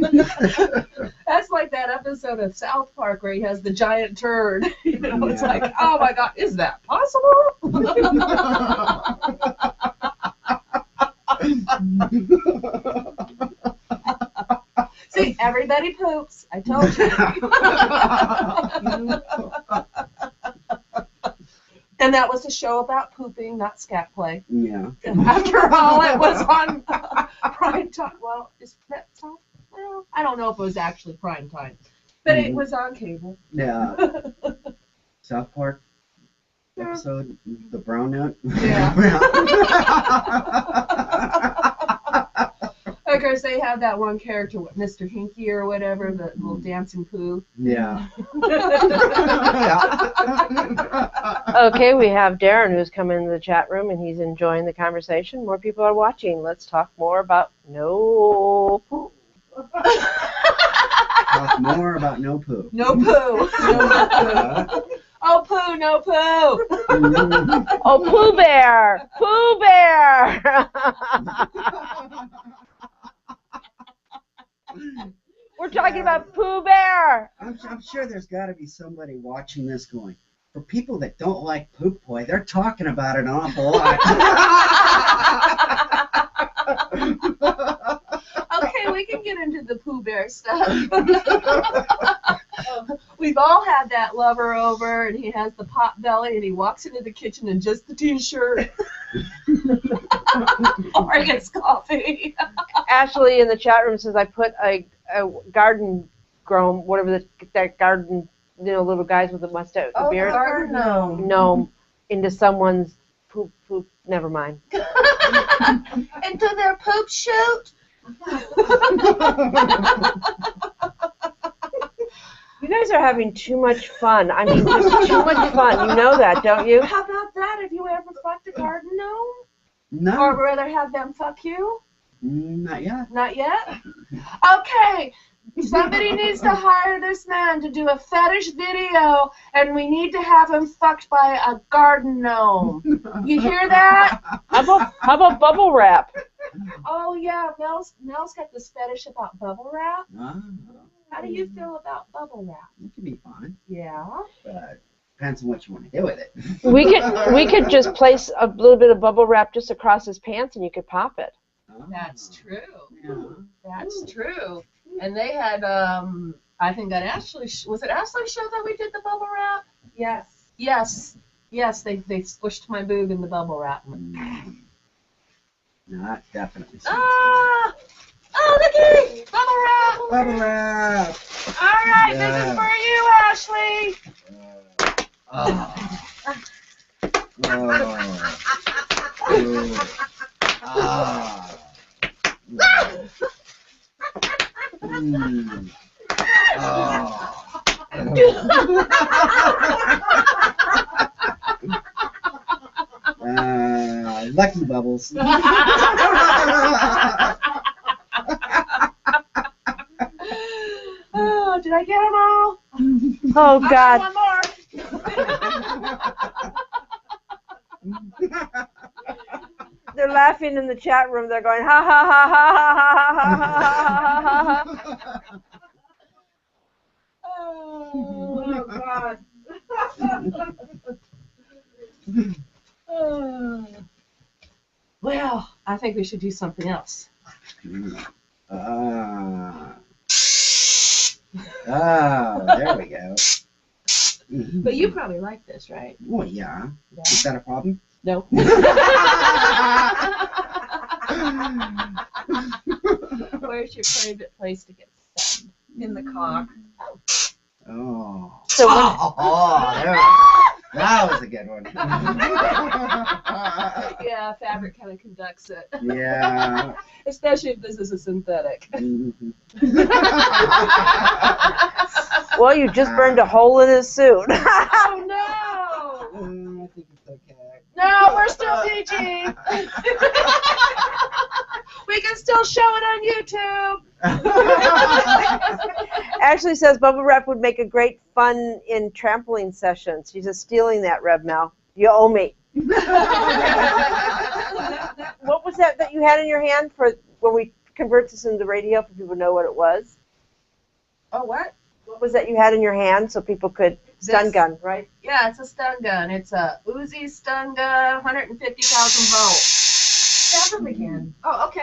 That's like that episode of South Park where he has the giant turd. You know, it's like, oh my God, is that possible? See, everybody poops. I told you. And that was a show about pooping, not scat play. Yeah. After all, it was on prime time. Well, is that time? Well, I don't know if it was actually prime time, but it was on cable. Yeah. South Park. episode, the brown note. Yeah. Of course, they have that one character, Mr. Hinky or whatever, the little dancing poo. Yeah. Okay, we have Darren who's come into the chat room and he's enjoying the conversation. More people are watching. Let's talk more about no poo. Talk more about no poo. No poo. Oh, poo, no poo. Oh, Pooh Bear! Pooh Bear! We're talking about Pooh Bear! I'm sure there's got to be somebody watching this going, for people that don't like poop boy, they're talking about it an awful lot. Okay, we can get into the Pooh Bear stuff. We've all had that lover over, and he has the pot belly, and he walks into the kitchen in just the t-shirt. Or he gets coffee. Ashley in the chat room says I put a garden gnome, whatever that garden, little guys with the mustache, the beard. Garden Gnome into someone's poop. Never mind. Into their poop chute. You guys are having too much fun. I mean, just too much fun. You know that, don't you? How about that? Have you ever fucked a garden gnome? No. Or rather have them fuck you? Not yet. Not yet? Okay. Somebody needs to hire this man to do a fetish video, and we need to have him fucked by a garden gnome. You hear that? How about bubble wrap? Oh, yeah. Mel's got this fetish about bubble wrap. Oh, How do you feel about bubble wrap? it can be fun, Yeah. but depends on what you want to do with it. We could just place a little bit of bubble wrap just across his pants, and you could pop it. Oh, That's true. yeah. That's true. And they had, I think that Ashley, was it Ashley's show that we did the bubble wrap? Yes. Yes, they squished my boob in the bubble wrap. No, that definitely. Ah! Oh, looky! Bubble wrap! Bubble wrap. All right, Yeah. this is for you, Ashley. Lucky bubbles. Oh, did I get them all? Oh, God. One more. They're laughing in the chat room. They're going, ha, ha, ha, ha, ha, ha, ha, ha, ha. Oh, God. Well, I think we should do something else. There we go. But you probably like this, right? Well, yeah. Is that a problem? No. Where's your favorite place to get sunned? In the cock. Oh. So when, That was a good one. Yeah, fabric kind of conducts it. Yeah. Especially if this is a synthetic. Mhm. well, you just burned a hole in his suit. Oh, no. I think it's okay. No, we're still PG. We can still show it on YouTube. Ashley says bubble wrap would make a great fun in trampoline sessions. She's just stealing that, Reb Mel. You owe me. What was that you had in your hand for when we convert this into radio for people to know what it was? Oh, what? What was that you had in your hand so people could stun This- gun, right? Yeah, it's a stun gun. It's a Uzi stun gun, 150,000 volts. Stab him again. Oh, okay.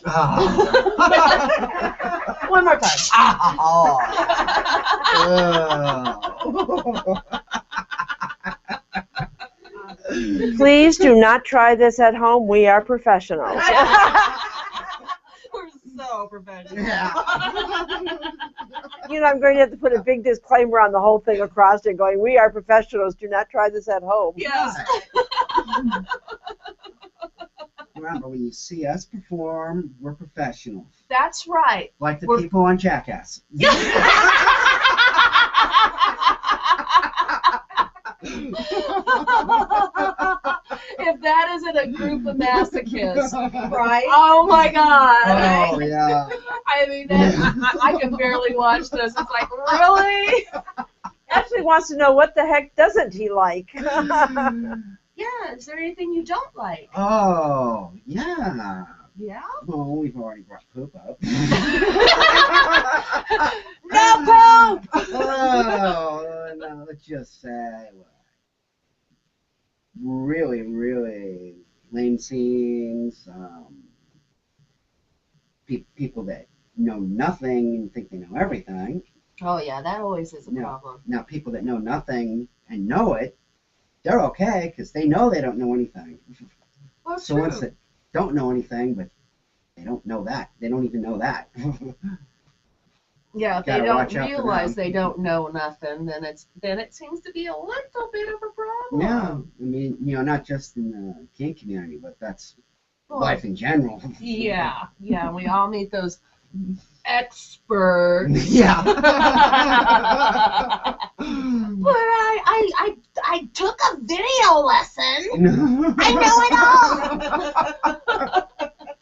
Oh. One more time. Please do not try this at home. We are professionals. We're so professional. Yeah. You know, I'm going to have to put a big disclaimer on the whole thing across it going, we are professionals. Do not try this at home. Yes. Remember, when you see us perform, we're professionals. That's right. Like the We're- people on Jackass. If that isn't a group of masochists, Right? oh my God! Oh, yeah. I mean, I can barely watch this. It's like, really? Ashley wants to know what the heck doesn't he like? Yeah. Is there anything you don't like? Oh, yeah. Yeah. Well, we've already brought poop up. No poop. Oh, no, let's just say, really, really lame scenes. People that know nothing and think they know everything. Oh yeah, that always is a No. problem. Now, people that know nothing and know it, they're okay because they know they don't know anything. Well, So true. ones that don't know anything, but they don't know that. They don't even know that. Yeah, if they Gotta don't watch out for realize them. they don't know nothing, then it seems to be a little bit of a problem. Yeah, I mean, not just in the kink community, but that's Well, life in general. Yeah, we all meet those experts. Yeah. But I took a video lesson. I know it all.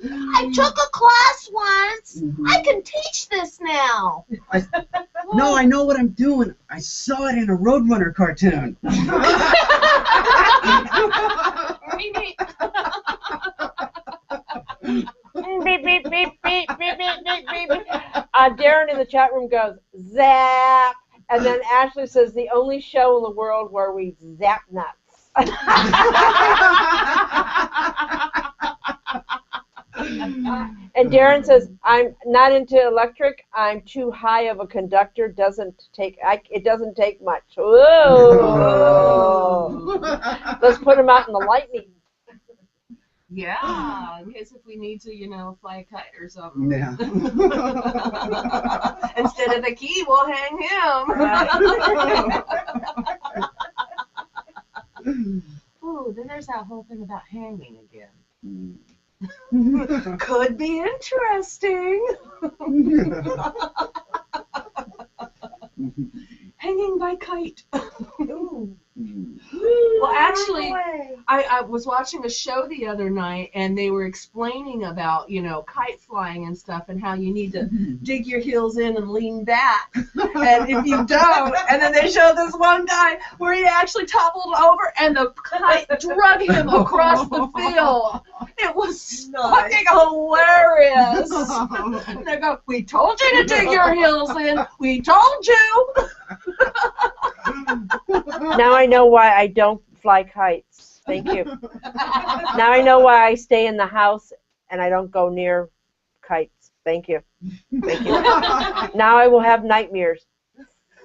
I took a class once. I can teach this now. No, I know what I'm doing. I saw it in a Roadrunner cartoon. Beep, beep. Beep, beep, beep, beep, beep, beep, beep, beep, beep. Darren in the chat room goes, zap. And then Ashley says, the only show in the world where we zap nuts. And Darren says, I'm not into electric. I'm too high of a conductor. It doesn't take much. Whoa. Let's put him out in the lightning. Yeah, in case if we need to, fly a kite or something. Yeah. Instead of the key, we'll hang him. Ooh, then there's that whole thing about hanging again. Could be interesting. Hanging by kite. Well, actually, I was watching a show the other night, and they were explaining about, kite flying and stuff, and how you need to dig your heels in and lean back. And if you don't, and then they showed this one guy where he actually toppled over, and the kite drug him across the field. It was fucking hilarious. And they go, we told you to dig your heels in. We told you. Now I know why I don't fly kites. Thank you. Now I know why I stay in the house and I don't go near kites. Thank you. Thank you. Now I will have nightmares.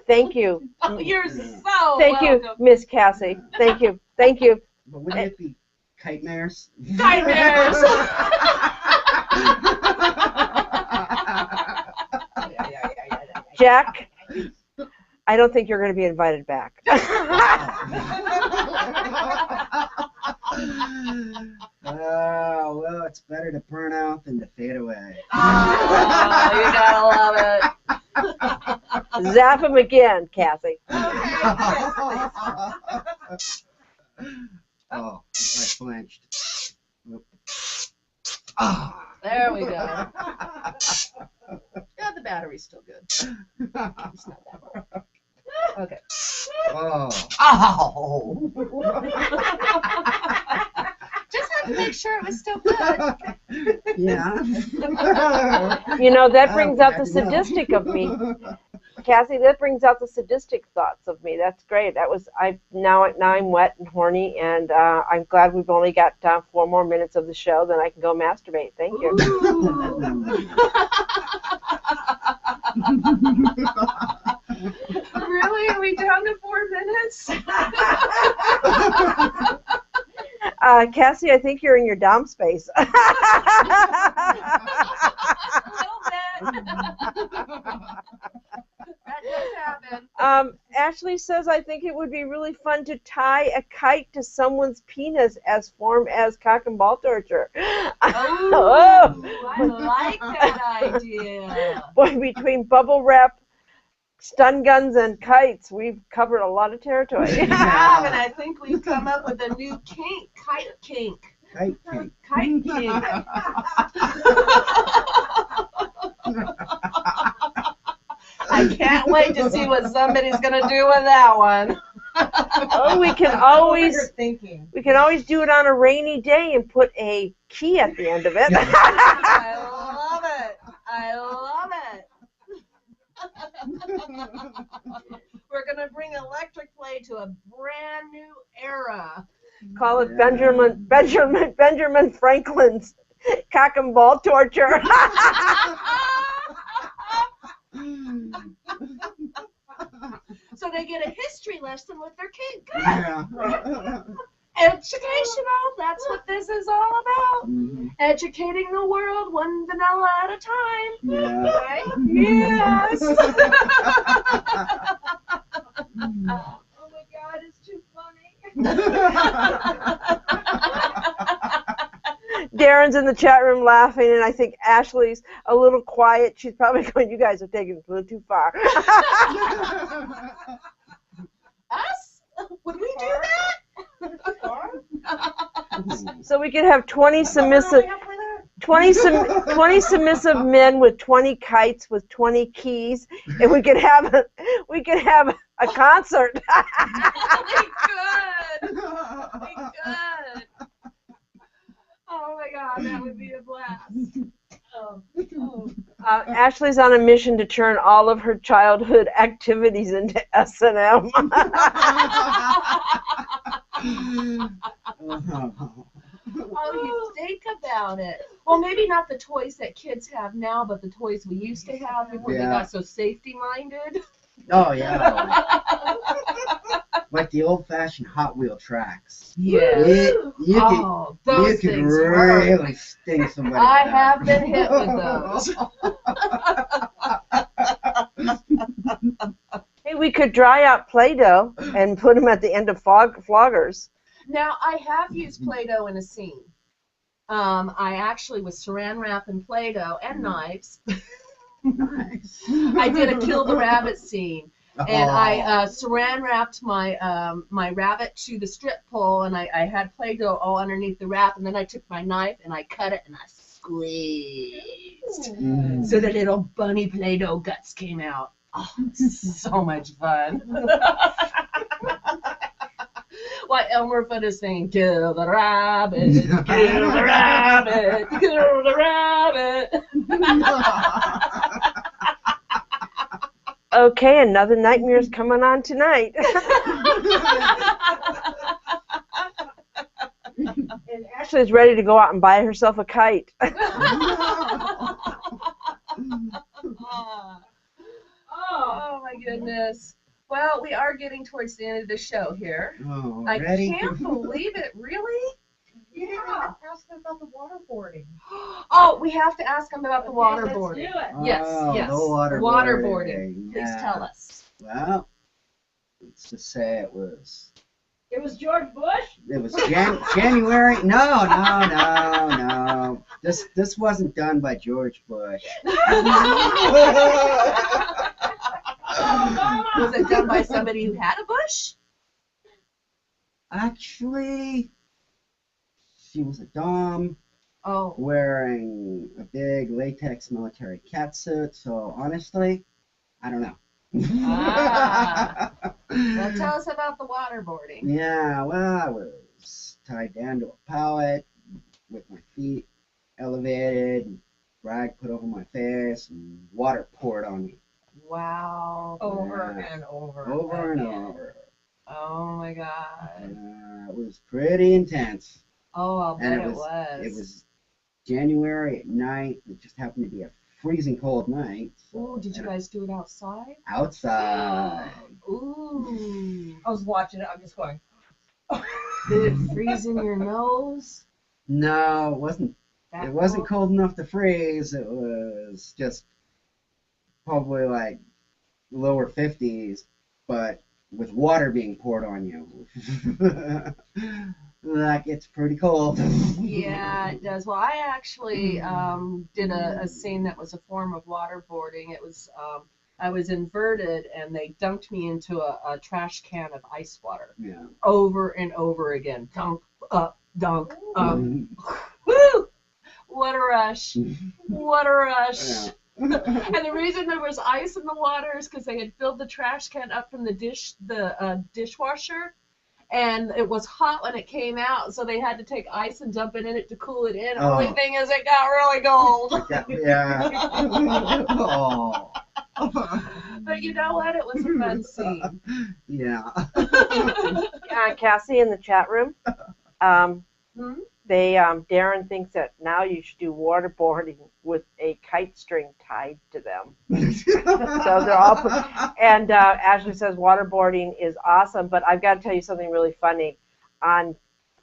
Thank you. Oh, you're so Thank you, welcome. Miss Cassie. Thank you. Thank you. But wouldn't it be kite mares? Nightmares. Jack, I don't think you're going to be invited back. Well, it's better to burn out than to fade away. Oh, you gotta love it. Zap him again, Cassie. Oh, I flinched. Oh. There we go. Yeah, the battery's still good. It's not that bad. Okay. Oh. Just had to make sure it was still good. Yeah. That brings out the sadistic of me. Cassie, that brings out the sadistic thoughts of me. That's great. Now I'm wet and horny, and I'm glad we've only got 4 more minutes of the show. Then I can go masturbate. Thank you. Really? Are we down to 4 minutes? Cassie, I think you're in your dom space. Well, Ashley says, I think it would be really fun to tie a kite to someone's penis as form as cock and ball torture. Oh, I like that idea. Boy, between bubble wrap, stun guns, and kites, we've covered a lot of territory. We have, and I think we've come up with a new kink, kite kink. Kite kink. Kite kink. I can't wait to see what somebody's gonna do with that one. Oh, we can You're always thinking. do it on a rainy day and put a key at the end of it. I love it. I love it. We're gonna bring electric play to a brand new era. Call it Benjamin Franklin's cock and ball torture. So they get a history lesson with their kid. Good. Yeah. Educational, that's what this is all about. Mhm. Educating the world one vanilla at a time. Yeah. Right? Yes. Oh my God, it's too funny. Darren's in the chat room laughing, and I think Ashley's a little quiet. She's probably going, you guys are taking it a little too far. Us? Would we do that? So we could have 20 submissive 20 submissive men with 20 kites with 20 keys, and we could have a concert. We could. We could. Oh my God, that would be a blast. Ashley's on a mission to turn all of her childhood activities into S&M. Oh, you think about it. Well, maybe not the toys that kids have now, but the toys we used to have before they got so safety-minded. Oh, yeah. Like the old-fashioned Hot Wheel tracks. Yeah. You could really sting somebody. I have been hit with those. Hey, we could dry out Play-Doh and put them at the end of floggers. Now, I have used Play-Doh in a scene. I actually was saran wrapping Play-Doh and knives. Nice. I did a Kill the Rabbit scene. And I saran wrapped my my rabbit to the strip pole, and I had Play-Doh all underneath the wrap, and then I took my knife and I cut it and I squeezed. So the little bunny Play-Doh guts came out. Oh, so much fun. Why Elmer Fudd is saying, kill the rabbit, kill the rabbit, kill the rabbit. Okay, another nightmare's coming on tonight. And Ashley's ready to go out and buy herself a kite. Oh my goodness. Well, we are getting towards the end of the show here. Oh, I ready? can't believe it, really? You didn't ask them about the waterboarding. Oh, we have to ask them about the Okay, waterboarding. let's do it. Yes, yes. The waterboarding. Waterboarding. Please Yeah. tell us. Well, let's just say it was George Bush? It was January. No. This wasn't done by George Bush. Was it done by somebody who had a bush? Actually, she was a dom Oh. wearing a big latex military catsuit. So honestly, I don't know. Well, tell us about the waterboarding. Yeah, well, I was tied down to a pallet with my feet elevated, rag put over my face, and water poured on me. Wow. Over Yeah. and over. Over and again. over. Oh my God. It was pretty intense. Oh, I'll bet And it was. It was January at night. It just happened to be a freezing cold night. Ooh, did you guys do it outside? Outside. Ooh. I was watching it. I'm just going. Did it freeze in your nose? No, it wasn't. That It wasn't cold? cold enough to freeze. It was just probably like lower 50s, but with water being poured on you. That gets pretty cold. Yeah, it does. Well, I actually did a scene that was a form of waterboarding. It was I was inverted, and they dunked me into a trash can of ice water. Yeah. Over and over again. Dunk, up, dunk, up. Mhm. Woo! What a rush. What a rush. Yeah. And the reason there was ice in the water is because they had filled the trash can up from the dishwasher, and it was hot when it came out, so they had to take ice and dump it in it to cool it in. Oh. Only thing is, it got really cold. Yeah. Oh. But you know what? It was a fun scene. Yeah. Cassie in the chat room. Hmm? Darren thinks that now you should do waterboarding with a kite string tied to them. So they're all. And Ashley says waterboarding is awesome, but I've got to tell you something really funny. On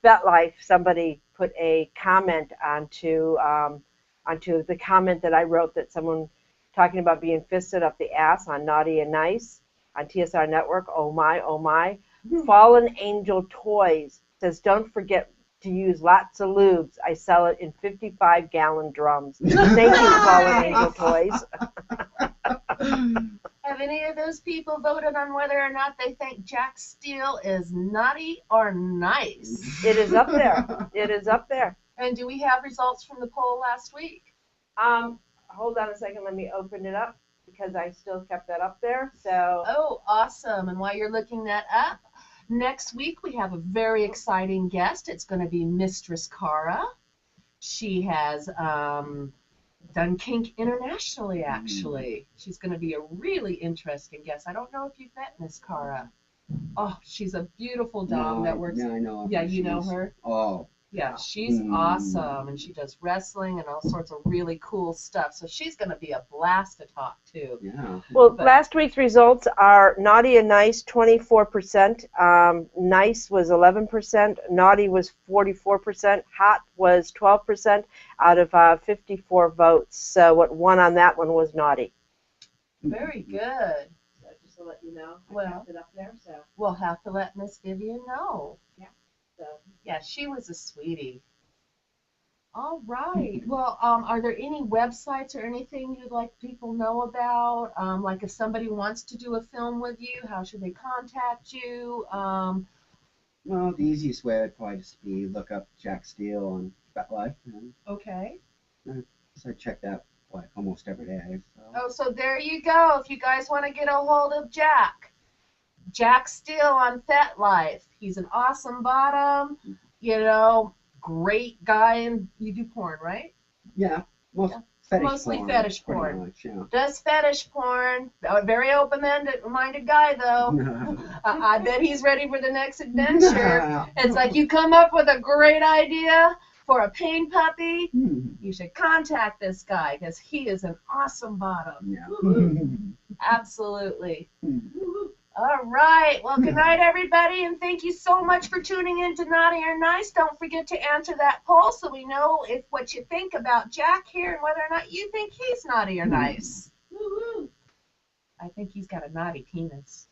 FetLife, somebody put a comment onto the comment that I wrote, that someone talking about being fisted up the ass on Naughty and Nice on TSR Network. Oh my, oh my. Fallen Angel Toys says, don't forget to use lots of lubes. I sell it in 55-gallon drums. Thank you, Fallen Angel Toys. Have any of those people voted on whether or not they think Jack Steele is naughty or nice? It is up there. It is up there. And do we have results from the poll last week? Hold on a second. Let me open it up because I still kept that up there. So. Oh, awesome. And while you're looking that up, next week we have a very exciting guest. It's going to be Mistress Cara. She has done kink internationally, actually. She's going to be a really interesting guest. I don't know if you've met Miss Cara. Oh, she's a beautiful dom that works. Yeah, I know. Yeah, you know her? Oh. Yeah, she's awesome, and she does wrestling and all sorts of really cool stuff. So she's going to be a blast to talk to. Yeah. Well, last week's results are Naughty and Nice 24%, Nice was 11%, Naughty was 44%, Hot was 12% out of 54 votes. So what won on that one was Naughty. Very good. So just to let you know, Well, I kept it up there. So we'll have to let Miss Vivian know. yeah. So. Yeah, she was a sweetie. All right. Well, are there any websites or anything you'd like people know about? Like if somebody wants to do a film with you, how should they contact you? Well, the easiest way would probably just be look up Jack Steele on FetLife. Okay. So I check that like almost every day. So. Oh, so there you go. If you guys want to get a hold of Jack Steele on FetLife. He's an awesome bottom, great guy, and you do porn, right? Yeah, Mostly fetish porn. Much, yeah. Does fetish porn. A very open-minded guy, though. I bet he's ready for the next adventure. It's like you come up with a great idea for a pain puppy, you should contact this guy because he is an awesome bottom. Yeah. Absolutely. All right. Well, good night, everybody, and thank you so much for tuning in to Naughty or Nice. Don't forget to answer that poll so we know what you think about Jack here and whether or not you think he's naughty or nice. Woo-hoo. I think he's got a naughty penis.